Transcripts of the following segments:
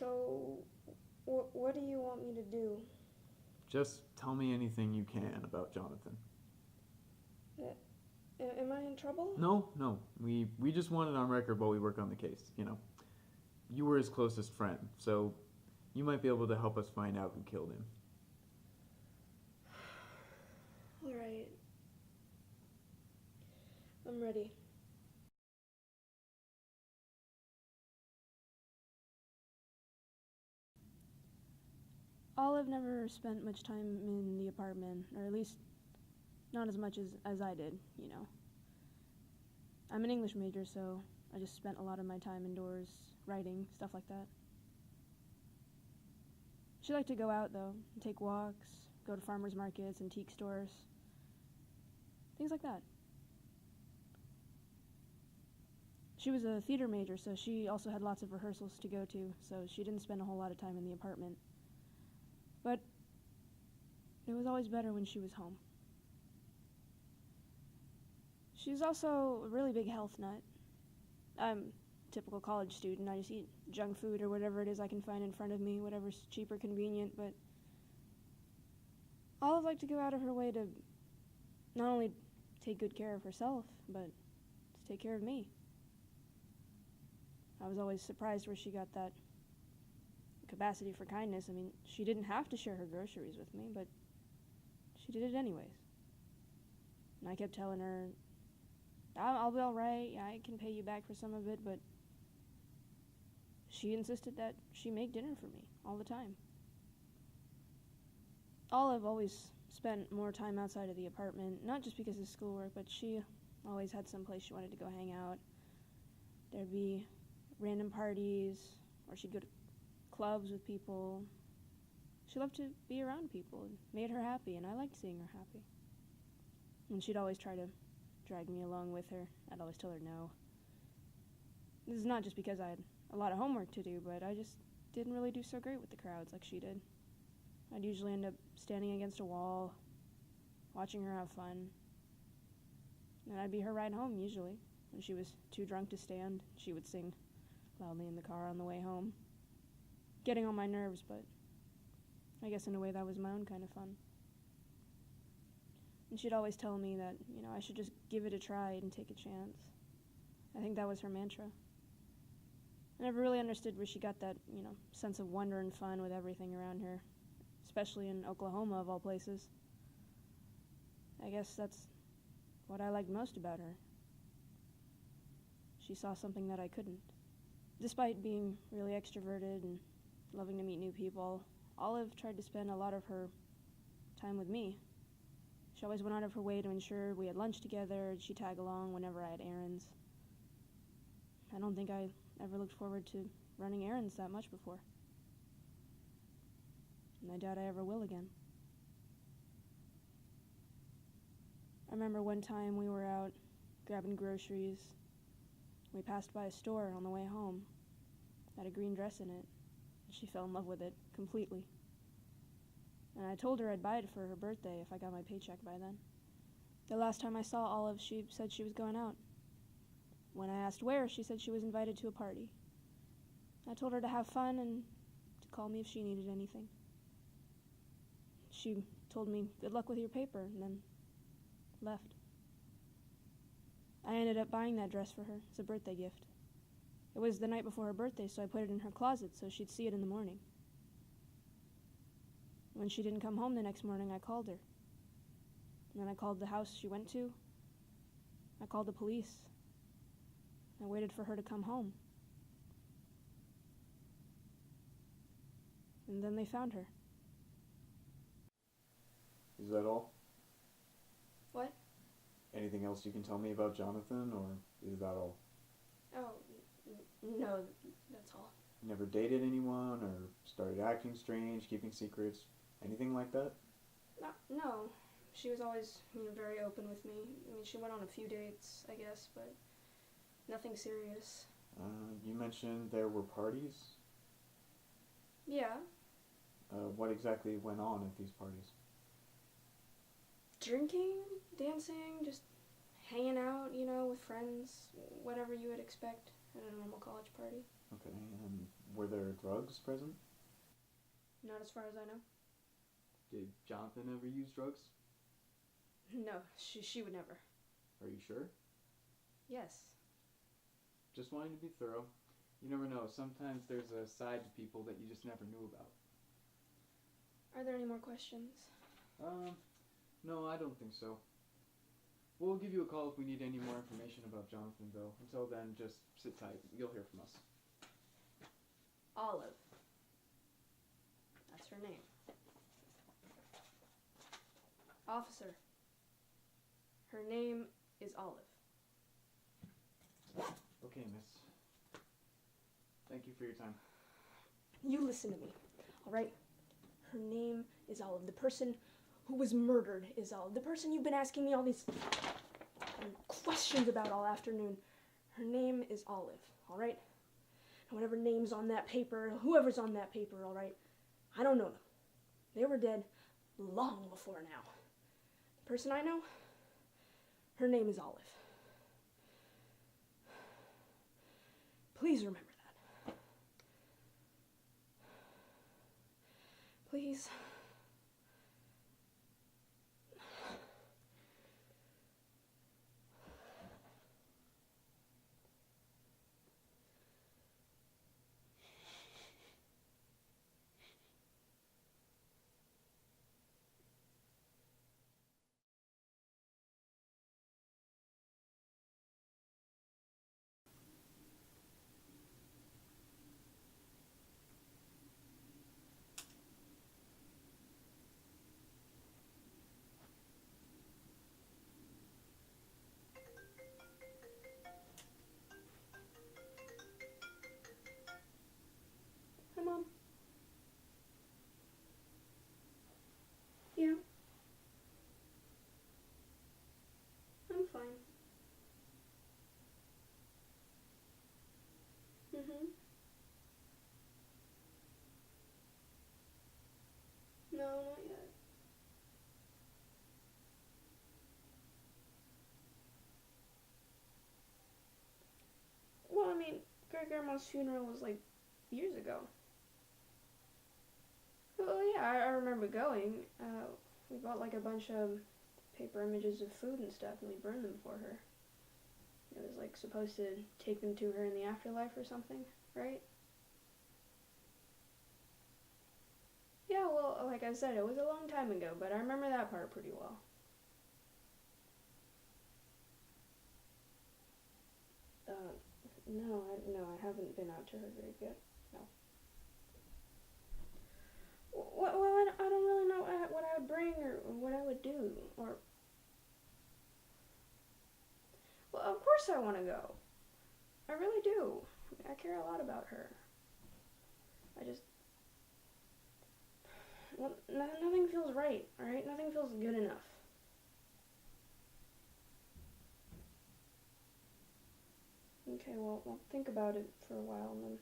So, what do you want me to do? Just tell me anything you can about Jonathan. Am I in trouble? No. We just want it on record while we work on the case, you know. You were his closest friend, so you might be able to help us find out who killed him. All right. I'm ready. Olive never spent much time in the apartment, or at least not as much as I did, you know. I'm an English major, so I just spent a lot of my time indoors, writing, stuff like that. She liked to go out, though, and take walks, go to farmers markets, antique stores, things like that. She was a theater major, so she also had lots of rehearsals to go to, so she didn't spend a whole lot of time in the apartment. But it was always better when she was home. She was also a really big health nut. I'm a typical college student. I just eat junk food or whatever it is I can find in front of me, whatever's cheap or convenient, but Olive liked to go out of her way to not only take good care of herself, but to take care of me. I was always surprised where she got that capacity for kindness. I mean, she didn't have to share her groceries with me, but she did it anyways. And I kept telling her, I'll be all right, I can pay you back for some of it, but she insisted that she make dinner for me all the time. Olive always spent more time outside of the apartment, not just because of schoolwork, but she always had some place she wanted to go hang out. There'd be random parties, or she'd go to clubs with people. She loved to be around people. It made her happy, and I liked seeing her happy. And she'd always try to drag me along with her. I'd always tell her no. This is not just because I had a lot of homework to do, but I just didn't really do so great with the crowds like she did. I'd usually end up standing against a wall, watching her have fun. And I'd be her ride home, usually. When she was too drunk to stand, she would sing loudly in the car on the way home. Getting on my nerves, but I guess in a way that was my own kind of fun. And she'd always tell me that, I should just give it a try and take a chance. I think that was her mantra. I never really understood where she got that, sense of wonder and fun with everything around her, especially in Oklahoma, of all places. I guess that's what I liked most about her. She saw something that I couldn't. Despite being really extroverted and loving to meet new people, Olive tried to spend a lot of her time with me. She always went out of her way to ensure we had lunch together, and she'd tag along whenever I had errands. I don't think I ever looked forward to running errands that much before. And I doubt I ever will again. I remember one time we were out grabbing groceries. We passed by a store on the way home. It had a green dress in it, and she fell in love with it completely. And I told her I'd buy it for her birthday if I got my paycheck by then. The last time I saw Olive, she said she was going out. When I asked where, she said she was invited to a party. I told her to have fun and to call me if she needed anything. She told me, good luck with your paper, and then left. I ended up buying that dress for her as a birthday gift. It was the night before her birthday, so I put it in her closet so she'd see it in the morning. When she didn't come home the next morning, I called her. And then I called the house she went to. I called the police. I waited for her to come home. And then they found her. Is that all? What? Anything else you can tell me about Jonathan, or is that all? Oh, no, that's all. Never dated anyone, or started acting strange, keeping secrets, anything like that? No. She was always, very open with me. I mean, she went on a few dates, I guess, but nothing serious. You mentioned there were parties? Yeah. What exactly went on at these parties? Drinking, dancing, just hanging out, with friends, whatever you would expect at a normal college party. Okay, and were there drugs present? Not as far as I know. Did Jonathan ever use drugs? No, she would never. Are you sure? Yes. Just wanting to be thorough. You never know. Sometimes there's a side to people that you just never knew about. Are there any more questions? No, I don't think so. We'll give you a call if we need any more information about Jonathan, though. Until then, just sit tight. You'll hear from us. Olive. That's her name. Officer. Her name is Olive. Okay, miss. Thank you for your time. You listen to me, all right? Her name is Olive. The person who was murdered is Olive. The person you've been asking me all these questions about all afternoon. Her name is Olive, all right? And whatever name's on that paper, whoever's on that paper, all right? I don't know them. They were dead long before now. The person I know, her name is Olive. Please remember that. Please. Hi, Mom. Yeah. I'm fine. Mm-hmm. No, not yet. Well, I mean, Grandma's funeral was like years ago. Well, yeah, I remember going. We bought like a bunch of paper images of food and stuff, and we burned them for her. It was like supposed to take them to her in the afterlife or something, right? Yeah, well, like I said, it was a long time ago, but I remember that part pretty well. No, I haven't been out to her grave yet. No. Well, I don't really know what I would bring or what I would do, or... Well, of course I want to go. I really do. I care a lot about her. I just... Well, nothing feels right, alright? Nothing feels good enough. Okay, well, I'll think about it for a while and then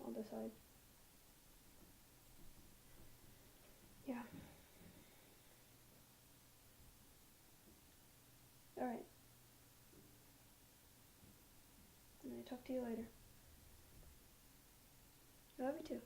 I'll decide. Yeah. Alright. I'll talk to you later. I love you too.